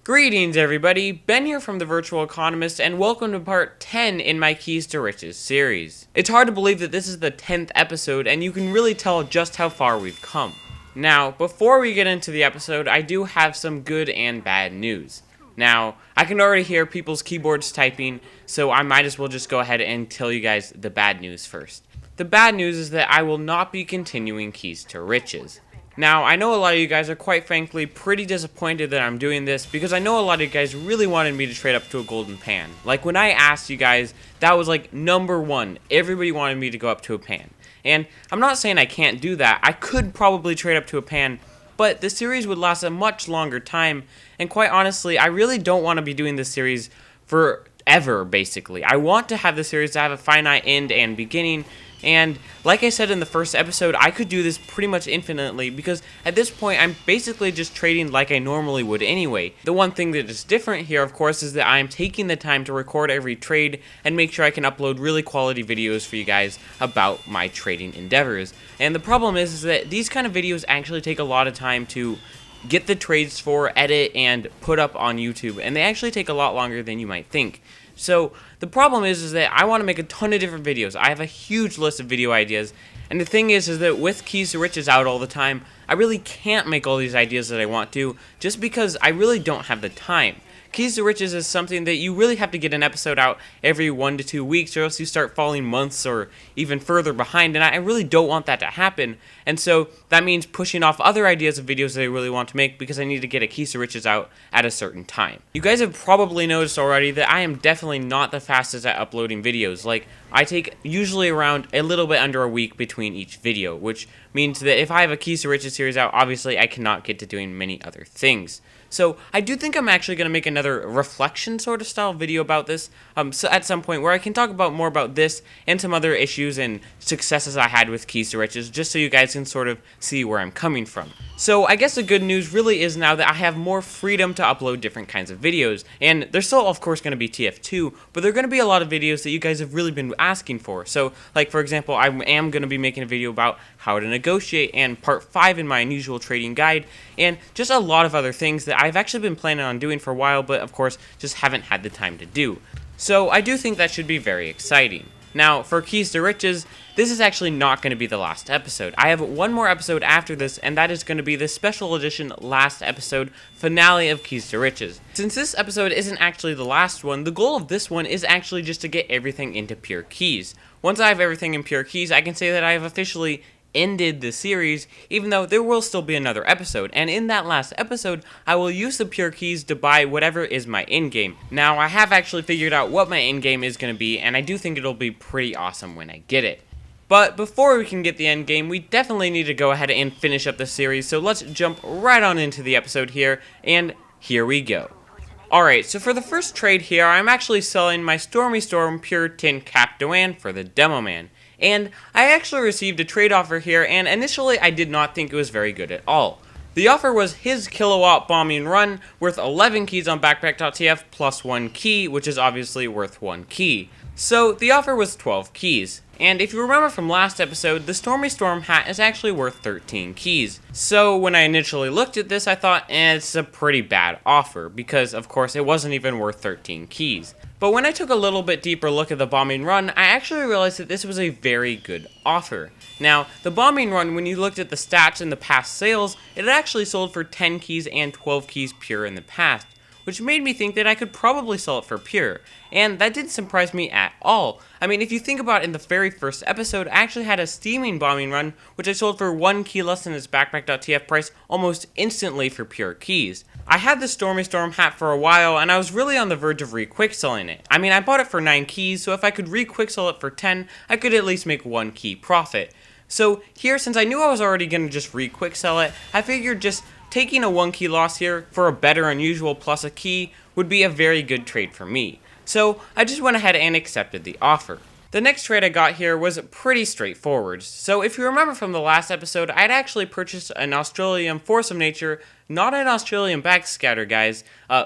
Greetings everybody, Ben here from The Virtual Economist, and welcome to part 10 in my Keys to Riches series. It's hard to believe that this is the 10th episode, and you can really tell just how far we've come. Now, before we get into the episode, I do have some good and bad news. Now, I can already hear people's keyboards typing, so I might as well just go ahead and tell you guys the bad news first. The bad news is that I will not be continuing Keys to Riches. Now, I know a lot of you guys are quite frankly pretty disappointed that I'm doing this because I know a lot of you guys really wanted me to trade up to a golden pan. Like when I asked you guys, that was like number one. Everybody wanted me to go up to a pan. And I'm not saying I can't do that. I could probably trade up to a pan, but the series would last a much longer time. And quite honestly, I really don't want to be doing this series forever, basically. I want to have the series to have a finite end and beginning. And like I said in the first episode, I could do this pretty much infinitely because at this point I'm basically just trading like I normally would anyway. The one thing that is different here, of course, is that I'm taking the time to record every trade and make sure I can upload really quality videos for you guys about my trading endeavors. And the problem is that these kind of videos actually take a lot of time to get the trades for, edit, and put up on YouTube, and they actually take a lot longer than you might think. So the problem is that I want to make a ton of different videos. I have a huge list of video ideas, and the thing is that with Keys to Riches out all the time, I really can't make all these ideas that I want to, just because I really don't have the time. Keys to Riches is something that you really have to get an episode out every 1 to 2 weeks, or else you start falling months or even further behind, and I really don't want that to happen. And so that means pushing off other ideas of videos that I really want to make because I need to get a Keys to Riches out at a certain time. You guys have probably noticed already that I am definitely not the fastest at uploading videos. Like, I take usually around a little bit under a week between each video, which means that if I have a Keys to Riches series out, obviously I cannot get to doing many other things. So I do think I'm actually going to make another reflection sort of style video about this so at some point where I can talk about more about this and some other issues and successes I had with Keys to Riches, just so you guys can sort of see where I'm coming from. So I guess the good news really is now that I have more freedom to upload different kinds of videos, and there's still of course going to be TF2, but there are going to be a lot of videos that you guys have really been asking for. So like for example, I am going to be making a video about how to negotiate and part 5 in my unusual trading guide, and just a lot of other things that I've actually been planning on doing for a while, but of course just haven't had the time to do. So I do think that should be very exciting. Now, for Keys to Riches, this is actually not going to be the last episode. I have one more episode after this, and that is going to be the special edition last episode finale of Keys to Riches. Since this episode isn't actually the last one, the goal of this one is actually just to get everything into pure keys. Once I have everything in pure keys, I can say that I have officially ended the series, even though there will still be another episode, and in that last episode I will use the pure keys to buy whatever is my end game. Now I have actually figured out what my end game is going to be, and I do think it'll be pretty awesome when I get it. But before we can get the end game, we definitely need to go ahead and finish up the series, so let's jump right on into the episode here, and here we go. Alright, so for the first trade here, I'm actually selling my Stormy Storm Pure Tin Cap Doan for the Demo Man. And I actually received a trade offer here, and initially I did not think it was very good at all. The offer was his kilowatt bombing run worth 11 keys on backpack.tf plus 1 key, which is obviously worth 1 key. So the offer was 12 keys. And if you remember from last episode, the Stormy Storm hat is actually worth 13 keys. So when I initially looked at this, I thought, it's a pretty bad offer, because of course it wasn't even worth 13 keys. But when I took a little bit deeper look at the bombing run, I actually realized that this was a very good offer. Now, the bombing run, when you looked at the stats in the past sales, it had actually sold for 10 keys and 12 keys pure in the past, which made me think that I could probably sell it for pure. And that didn't surprise me at all. I mean, if you think about it, in the very first episode, I actually had a steaming bombing run, which I sold for 1 key less than its backpack.tf price almost instantly for pure keys. I had the Stormy Storm hat for a while, and I was really on the verge of re-quickselling it. I mean, I bought it for 9 keys, so if I could re-quicksell it for 10, I could at least make 1 key profit. So here, since I knew I was already going to just re-quicksell it, I figured just taking a 1 key loss here for a better unusual plus a key would be a very good trade for me. So I just went ahead and accepted the offer. The next trade I got here was pretty straightforward. So if you remember from the last episode, I had actually purchased an Australium Force of Nature, not an Australian backscatter, guys,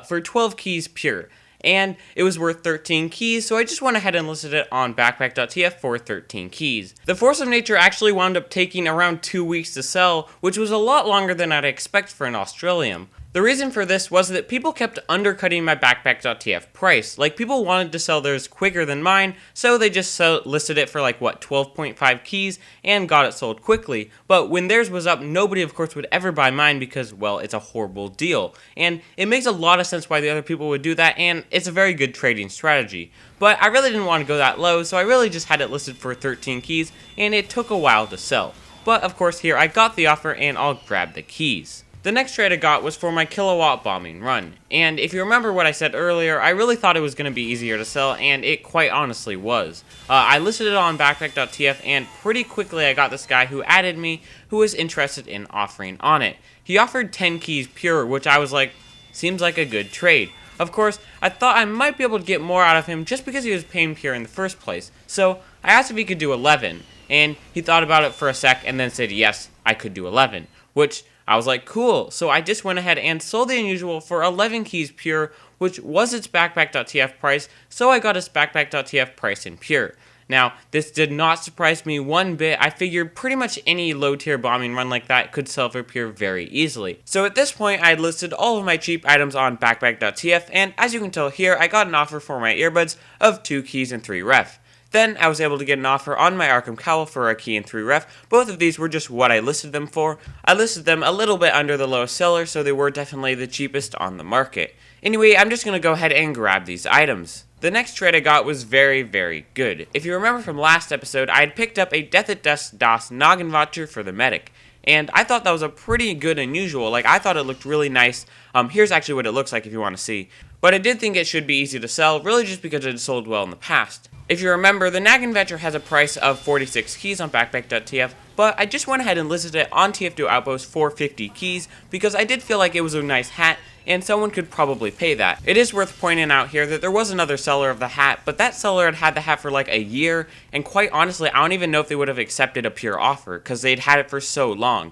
for 12 keys pure. And it was worth 13 keys, so I just went ahead and listed it on backpack.tf for 13 keys. The Force of Nature actually wound up taking around 2 weeks to sell, which was a lot longer than I'd expect for an Australium. The reason for this was that people kept undercutting my backpack.tf price. Like, people wanted to sell theirs quicker than mine, so they just listed it for 12.5 keys and got it sold quickly. But when theirs was up, nobody of course would ever buy mine because, well, it's a horrible deal. And it makes a lot of sense why the other people would do that, and it's a very good trading strategy. But I really didn't want to go that low, so I really just had it listed for 13 keys, and it took a while to sell. But of course here I got the offer and I'll grab the keys. The next trade I got was for my kilowatt bombing run, and if you remember what I said earlier, I really thought it was going to be easier to sell, and it quite honestly was. I listed it on backpack.tf, and pretty quickly I got this guy who added me who was interested in offering on it. He offered 10 keys pure, which I was like, seems like a good trade. Of course, I thought I might be able to get more out of him just because he was paying pure in the first place, so I asked if he could do 11, and he thought about it for a sec and then said yes, I could do 11, which I was like, cool. So I just went ahead and sold the unusual for 11 keys pure, which was its backpack.tf price, so I got its backpack.tf price in pure. Now, this did not surprise me one bit. I figured pretty much any low tier bombing run like that could sell for pure very easily. So at this point, I had listed all of my cheap items on backpack.tf, and as you can tell here, I got an offer for my earbuds of 2 keys and 3 ref. Then I was able to get an offer on my Arkham Cowl for a key and 3 ref. Both of these were just what I listed them for. I listed them a little bit under the lowest seller, so they were definitely the cheapest on the market. Anyway, I'm just going to go ahead and grab these items. The next trade I got was very, very good. If you remember from last episode, I had picked up a Death at Dusk DOS Noggin voucher for the medic. And I thought that was a pretty good unusual. I thought it looked really nice. Here's actually what it looks like if you want to see. But I did think it should be easy to sell, really just because it had sold well in the past. If you remember, the Noggin voucher has a price of 46 keys on backpack.tf, but I just went ahead and listed it on TF2 Outpost for 50 keys because I did feel like it was a nice hat and someone could probably pay that. It is worth pointing out here that there was another seller of the hat, but that seller had the hat for a year, and quite honestly, I don't even know if they would have accepted a pure offer because they'd had it for so long.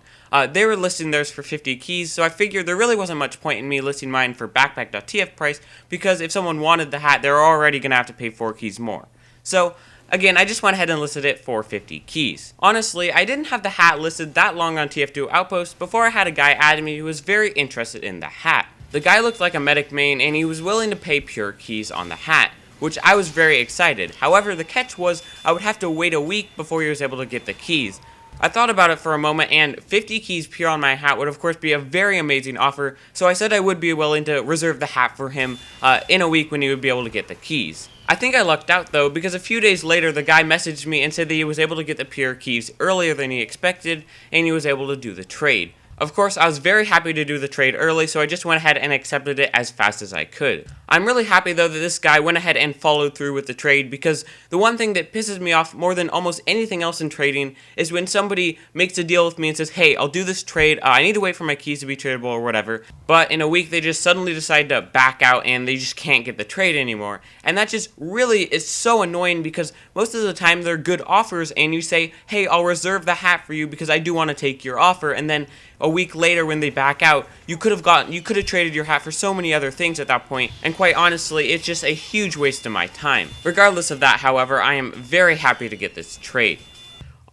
They were listing theirs for 50 keys, so I figured there really wasn't much point in me listing mine for backpack.tf price because if someone wanted the hat, they're already going to have to pay 4 keys more. So, again, I just went ahead and listed it for 50 keys. Honestly, I didn't have the hat listed that long on TF2 Outpost before I had a guy add me who was very interested in the hat. The guy looked like a medic main and he was willing to pay pure keys on the hat, which I was very excited. However, the catch was I would have to wait a week before he was able to get the keys. I thought about it for a moment, and 50 keys pure on my hat would of course be a very amazing offer, so I said I would be willing to reserve the hat for him in a week when he would be able to get the keys. I think I lucked out though, because a few days later the guy messaged me and said that he was able to get the pure keys earlier than he expected, and he was able to do the trade. Of course, I was very happy to do the trade early, so I just went ahead and accepted it as fast as I could. I'm really happy though that this guy went ahead and followed through with the trade, because the one thing that pisses me off more than almost anything else in trading is when somebody makes a deal with me and says, hey, I'll do this trade, I need to wait for my keys to be tradable or whatever, but in a week they just suddenly decide to back out and they just can't get the trade anymore. And that just really is so annoying, because most of the time they're good offers and you say, hey, I'll reserve the hat for you because I do want to take your offer, and then a week later when they back out, you could have traded your hat for so many other things at that point, and quite honestly, it's just a huge waste of my time. Regardless of that, however, I am very happy to get this trade.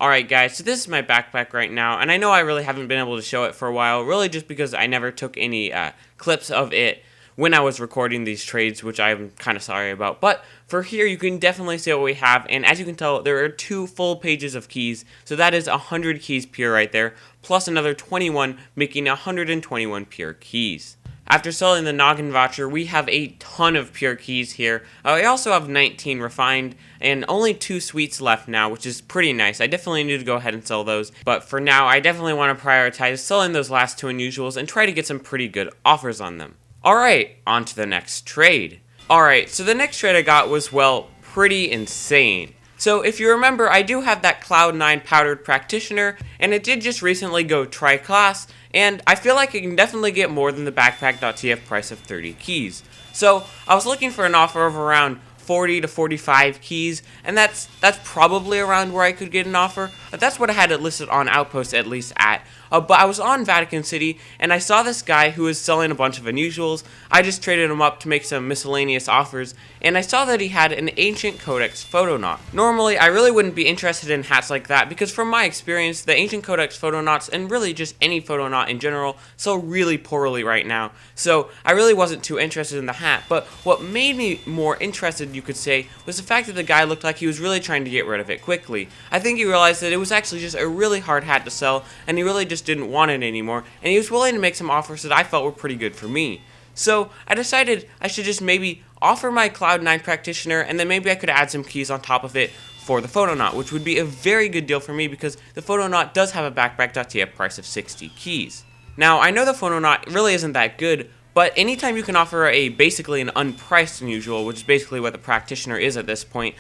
Alright guys, so this is my backpack right now, and I know I really haven't been able to show it for a while, really just because I never took any clips of it when I was recording these trades, which I'm kind of sorry about. But for here, you can definitely see what we have, and as you can tell, there are 2 full pages of keys, so that is 100 keys pure right there, plus another 21, making 121 pure keys. After selling the Noggin voucher, we have a ton of pure keys here. I also have 19 refined, and only 2 sweets left now, which is pretty nice. I definitely need to go ahead and sell those, but for now, I definitely want to prioritize selling those last 2 unusuals and try to get some pretty good offers on them. Alright, on to the next trade. Alright, so the next trade I got was, well, pretty insane. So if you remember, I do have that Cloud9 powdered practitioner, and it did just recently go tri-class, and I feel like it can definitely get more than the backpack.tf price of 30 keys. So I was looking for an offer of around 40 to 45 keys, and that's probably around where I could get an offer. That's what I had it listed on Outpost at least at. but I was on Vatican City, and I saw this guy who was selling a bunch of unusuals. I just traded him up to make some miscellaneous offers, and I saw that he had an Ancient Codex Photonaut. Normally, I really wouldn't be interested in hats like that, because from my experience, the Ancient Codex Photonauts, and really just any Photonaut in general, sell really poorly right now. So I really wasn't too interested in the hat, but what made me more interested, you could say, was the fact that the guy looked like he was really trying to get rid of it quickly. I think he realized that it was actually just a really hard hat to sell, and he really just didn't want it anymore, and he was willing to make some offers that I felt were pretty good for me. So I decided I should just maybe offer my Cloud9 practitioner, and then maybe I could add some keys on top of it for the Photonaut, which would be a very good deal for me because the Photonaut does have a backpack.tf price of 60 keys. Now, I know the Photonaut really isn't that good, but anytime you can offer basically an unpriced unusual, which is basically what the practitioner is at this point,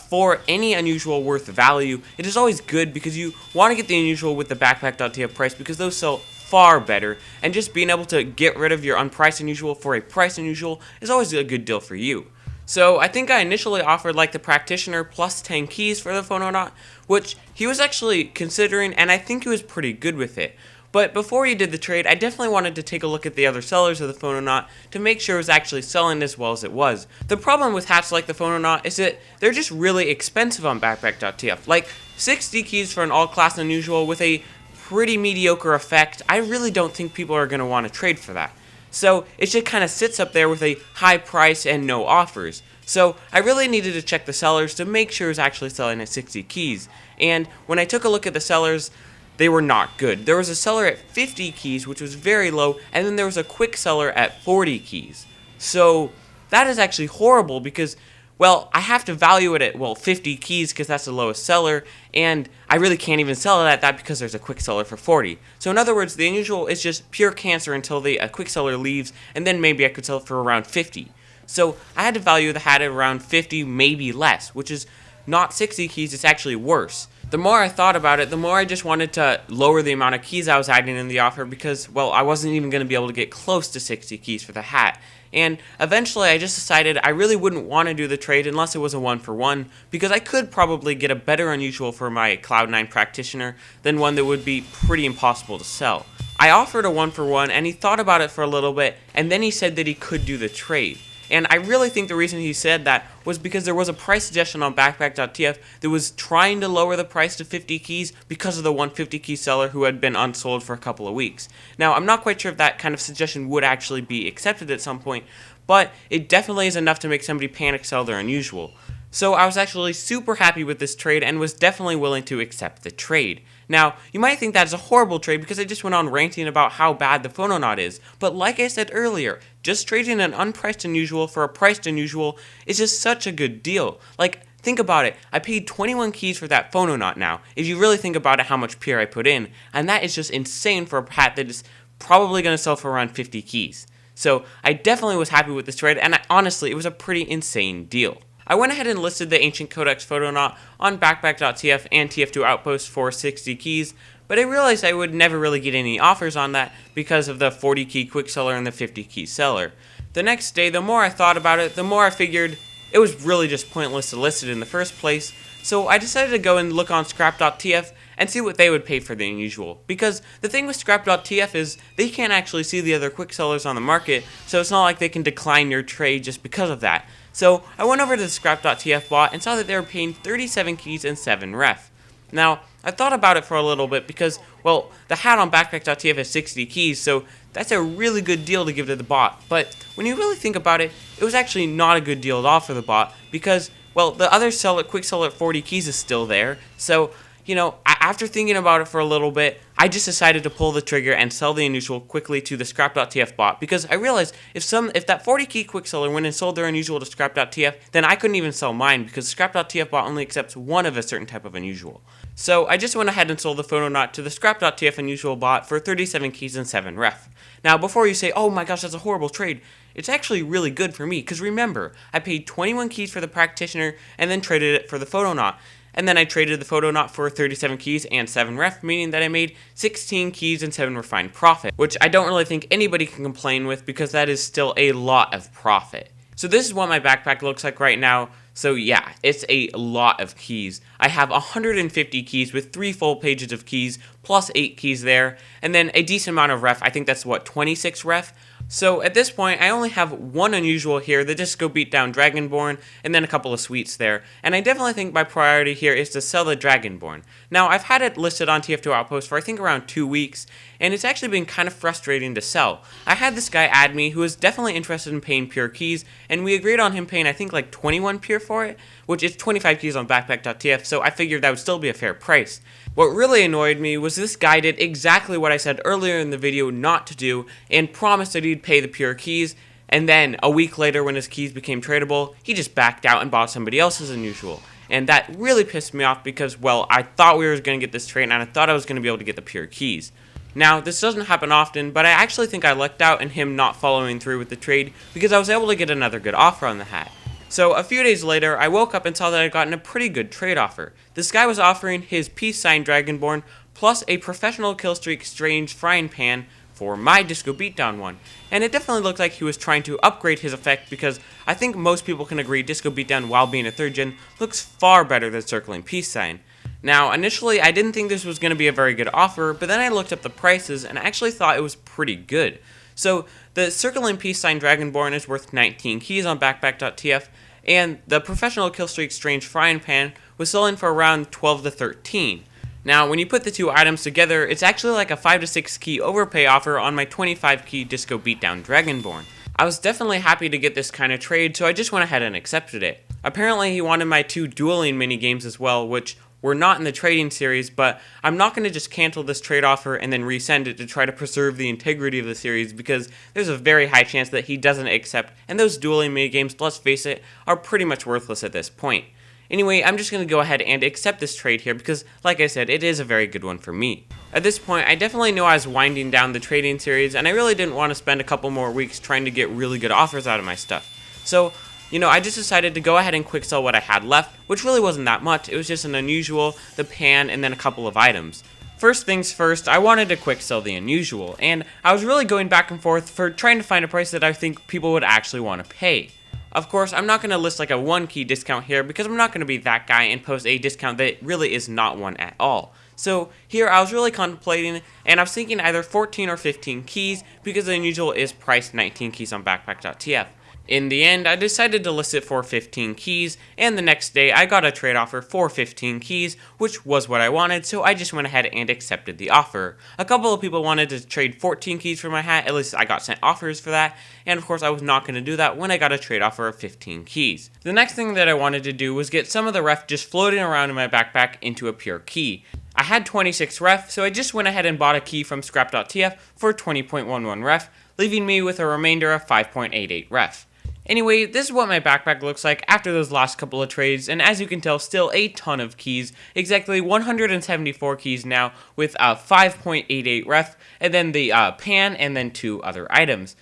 for any unusual worth value, it is always good because you want to get the unusual with the backpack.tf price because those sell far better, and just being able to get rid of your unpriced unusual for a priced unusual is always a good deal for you. So I think I initially offered like the practitioner plus 10 keys for the Photonaut, which he was actually considering, and I think he was pretty good with it. But before he did the trade, I definitely wanted to take a look at the other sellers of the Photonaut to make sure it was actually selling as well as it was. The problem with hats like the Photonaut is that they're just really expensive on backpack.tf. Like 60 keys for an all-class unusual with a pretty mediocre effect, I really don't think people are going to want to trade for that. So it just kind of sits up there with a high price and no offers. So I really needed to check the sellers to make sure it was actually selling at 60 keys. And when I took a look at the sellers, they were not good. There was a seller at 50 keys, which was very low, and then there was a quick seller at 40 keys. So that is actually horrible because, well, I have to value it at, 50 keys because that's the lowest seller, and I really can't even sell it at that because there's a quick seller for 40. So in other words, the unusual is just pure cancer until the quick seller leaves, and then maybe I could sell it for around 50. So I had to value the hat at around 50, maybe less, which is not 60 keys, it's actually worse. The more I thought about it, the more I just wanted to lower the amount of keys I was adding in the offer because, well, I wasn't even going to be able to get close to 60 keys for the hat. And eventually I just decided I really wouldn't want to do the trade unless it was a 1-for-1 because I could probably get a better unusual for my Cloud9 practitioner than one that would be pretty impossible to sell. I offered a 1-for-1 and he thought about it for a little bit and then he said that he could do the trade. And I really think the reason he said that was because there was a price suggestion on backpack.tf that was trying to lower the price to 50 keys because of the 150 key seller who had been unsold for a couple of weeks. Now, I'm not quite sure if that kind of suggestion would actually be accepted at some point, but it definitely is enough to make somebody panic sell their unusual. So I was actually super happy with this trade and was definitely willing to accept the trade. Now, you might think that's a horrible trade because I just went on ranting about how bad the Photonaut is, but like I said earlier, just trading an unpriced unusual for a priced unusual is just such a good deal. Like, think about it, I paid 21 keys for that Photonaut now, if you really think about it how much PR I put in, and that is just insane for a hat that is probably going to sell for around 50 keys. So I definitely was happy with this trade, and honestly, it was a pretty insane deal. I went ahead and listed the Ancient Codex Photonaut on backpack.tf and TF2 Outpost for 60 keys, but I realized I would never really get any offers on that because of the 40 key quick seller and the 50 key seller. The next day, the more I thought about it, the more I figured it was really just pointless to list it in the first place, so I decided to go and look on scrap.tf and see what they would pay for the unusual. Because the thing with scrap.tf is they can't actually see the other quick sellers on the market, so it's not like they can decline your trade just because of that. So I went over to the scrap.tf bot and saw that they were paying 37 keys and 7 ref. Now, I thought about it for a little bit because, well, the hat on backpack.tf has 60 keys, so that's a really good deal to give to the bot. But when you really think about it, it was actually not a good deal at all for the bot because, well, the other quick seller at 40 keys is still there. So, you know, after thinking about it for a little bit, I just decided to pull the trigger and sell the unusual quickly to the scrap.tf bot because I realized if that 40 key quick seller went and sold their unusual to scrap.tf, then I couldn't even sell mine because the scrap.tf bot only accepts one of a certain type of unusual. So I just went ahead and sold the Photonaut to the scrap.tf unusual bot for 37 keys and 7 ref. Now, before you say, oh my gosh, that's a horrible trade, it's actually really good for me because remember, I paid 21 keys for the practitioner and then traded it for the Photonaut. And then I traded the Photonaut for 37 keys and 7 ref, meaning that I made 16 keys and 7 refined profit, which I don't really think anybody can complain with because that is still a lot of profit. So this is what my backpack looks like right now. So yeah, it's a lot of keys. I have 150 keys with 3 full pages of keys, plus 8 keys there, and then a decent amount of ref. I think that's 26 ref. So at this point, I only have one unusual here, the Disco Beatdown Dragonborn, and then a couple of sweets there. And I definitely think my priority here is to sell the Dragonborn. Now, I've had it listed on TF2 Outpost for I think around 2 weeks, and it's actually been kind of frustrating to sell. I had this guy add me who was definitely interested in paying pure keys, and we agreed on him paying I think like 21 pure for it, which is 25 keys on backpack.tf, so I figured that would still be a fair price. What really annoyed me was this guy did exactly what I said earlier in the video not to do, and promised that he'd pay the pure keys, and then a week later when his keys became tradable, he just backed out and bought somebody else's unusual. And that really pissed me off because, well, I thought we were going to get this trade and I thought I was going to be able to get the pure keys. Now, this doesn't happen often, but I actually think I lucked out in him not following through with the trade because I was able to get another good offer on the hat. So a few days later, I woke up and saw that I'd gotten a pretty good trade offer. This guy was offering his peace sign Dragonborn plus a professional killstreak strange frying pan for my Disco Beatdown one. And it definitely looked like he was trying to upgrade his effect because I think most people can agree Disco Beatdown while being a 3rd gen looks far better than circling peace sign. Now, initially I didn't think this was going to be a very good offer, but then I looked up the prices and I actually thought it was pretty good. So the circling peace sign Dragonborn is worth 19 keys on backpack.tf, and the professional killstreak strange frying pan was selling for around 12 to 13. Now, when you put the two items together, it's actually like a 5 to 6 key overpay offer on my 25 key Disco Beatdown Dragonborn. I was definitely happy to get this kind of trade, so I just went ahead and accepted it. Apparently, he wanted my 2 dueling minigames as well, which were not in the trading series, but I'm not going to just cancel this trade offer and then resend it to try to preserve the integrity of the series because there's a very high chance that he doesn't accept, and those dueling minigames, let's face it, are pretty much worthless at this point. Anyway, I'm just going to go ahead and accept this trade here because, like I said, it is a very good one for me. At this point, I definitely knew I was winding down the trading series, and I really didn't want to spend a couple more weeks trying to get really good offers out of my stuff. So, I just decided to go ahead and quick sell what I had left, which really wasn't that much. It was just an unusual, the pan, and then a couple of items. First things first, I wanted to quick sell the unusual, and I was really going back and forth for trying to find a price that I think people would actually want to pay. Of course, I'm not going to list like a 1 key discount here because I'm not going to be that guy and post a discount that really is not one at all. So here I was really contemplating, and I was thinking either 14 or 15 keys because the unusual is priced 19 keys on backpack.tf. In the end, I decided to list it for 15 keys, and the next day I got a trade offer for 15 keys, which was what I wanted, so I just went ahead and accepted the offer. A couple of people wanted to trade 14 keys for my hat, at least I got sent offers for that, and of course I was not going to do that when I got a trade offer of 15 keys. The next thing that I wanted to do was get some of the ref just floating around in my backpack into a pure key. I had 26 ref, so I just went ahead and bought a key from scrap.tf for 20.11 ref, leaving me with a remainder of 5.88 ref. Anyway, this is what my backpack looks like after those last couple of trades, and as you can tell, still a ton of keys, exactly 174 keys now with 5.88 ref, and then the pan, and then 2 other items.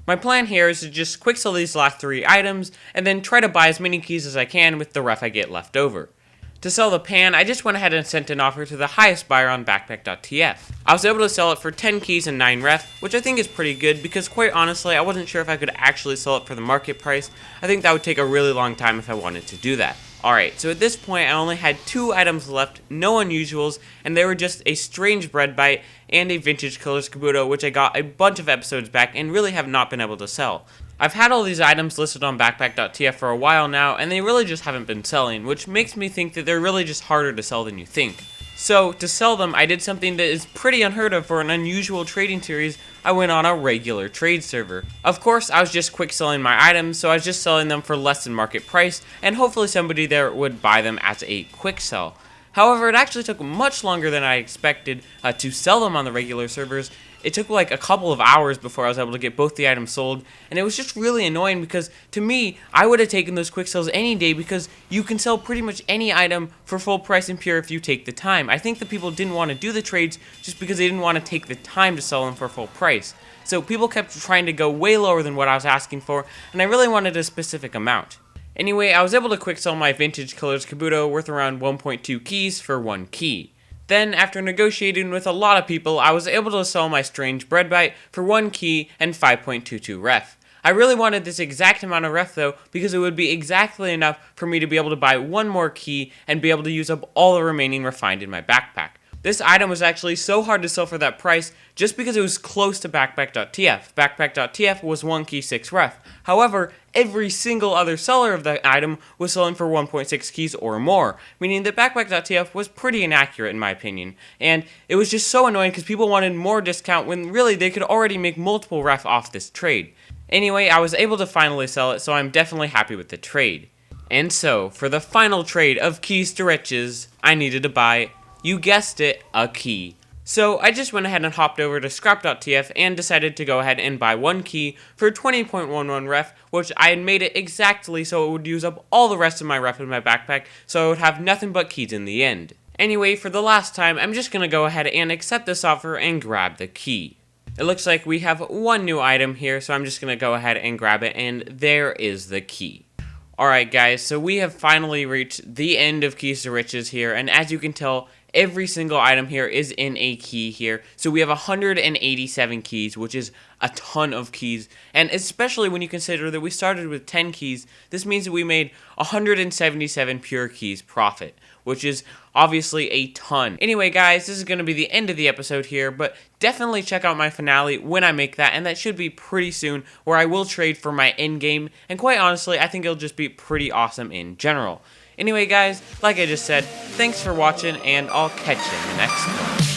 My plan here is to just quick sell these last 3 items, and then try to buy as many keys as I can with the ref I get left over. To sell the pan, I just went ahead and sent an offer to the highest buyer on backpack.tf. I was able to sell it for 10 keys and 9 ref, which I think is pretty good because quite honestly, I wasn't sure if I could actually sell it for the market price. I think that would take a really long time if I wanted to do that. Alright, so at this point I only had 2 items left, no unusuals, and they were just a strange bread bite and a vintage killer's kabuto, which I got a bunch of episodes back and really have not been able to sell. I've had all these items listed on backpack.tf for a while now, and they really just haven't been selling, which makes me think that they're really just harder to sell than you think. So, to sell them, I did something that is pretty unheard of for an unusual trading series. I went on a regular trade server. Of course, I was just quick selling my items, so I was just selling them for less than market price, and hopefully somebody there would buy them as a quick sell. However, it actually took much longer than I expected to sell them on the regular servers. It took like a couple of hours before I was able to get both the items sold, and it was just really annoying because to me, I would have taken those quick sells any day because you can sell pretty much any item for full price and pure if you take the time. I think that people didn't want to do the trades just because they didn't want to take the time to sell them for full price. So people kept trying to go way lower than what I was asking for, and I really wanted a specific amount. Anyway, I was able to quick sell my vintage killer's kabuto worth around 1.2 keys for 1 key. Then, after negotiating with a lot of people, I was able to sell my strange bread bite for 1 key and 5.22 ref. I really wanted this exact amount of ref though, because it would be exactly enough for me to be able to buy one more key and be able to use up all the remaining refined in my backpack. This item was actually so hard to sell for that price just because it was close to backpack.tf. Backpack.tf was 1 key 6 ref. However, every single other seller of the item was selling for 1.6 keys or more, meaning that backpack.tf was pretty inaccurate in my opinion. And it was just so annoying because people wanted more discount when really they could already make multiple ref off this trade. Anyway, I was able to finally sell it, so I'm definitely happy with the trade. And so, for the final trade of keys to riches, I needed to buy, you guessed it, a key. So I just went ahead and hopped over to scrap.tf and decided to go ahead and buy 1 key for 20.11 ref, which I had made it exactly so it would use up all the rest of my ref in my backpack, so I would have nothing but keys in the end. Anyway, for the last time, I'm just going to go ahead and accept this offer and grab the key. It looks like we have one new item here, so I'm just going to go ahead and grab it, and there is the key. Alright guys, so we have finally reached the end of Keys to Riches here, and as you can tell, every single item here is in a key here. So we have 187 keys, which is a ton of keys. And especially when you consider that we started with 10 keys, this means that we made 177 pure keys profit, which is obviously a ton. Anyway guys, this is going to be the end of the episode here, but definitely check out my finale when I make that, and that should be pretty soon, where I will trade for my end game, and quite honestly, I think it'll just be pretty awesome in general. Anyway guys, like I just said, thanks for watching, and I'll catch you in the next one.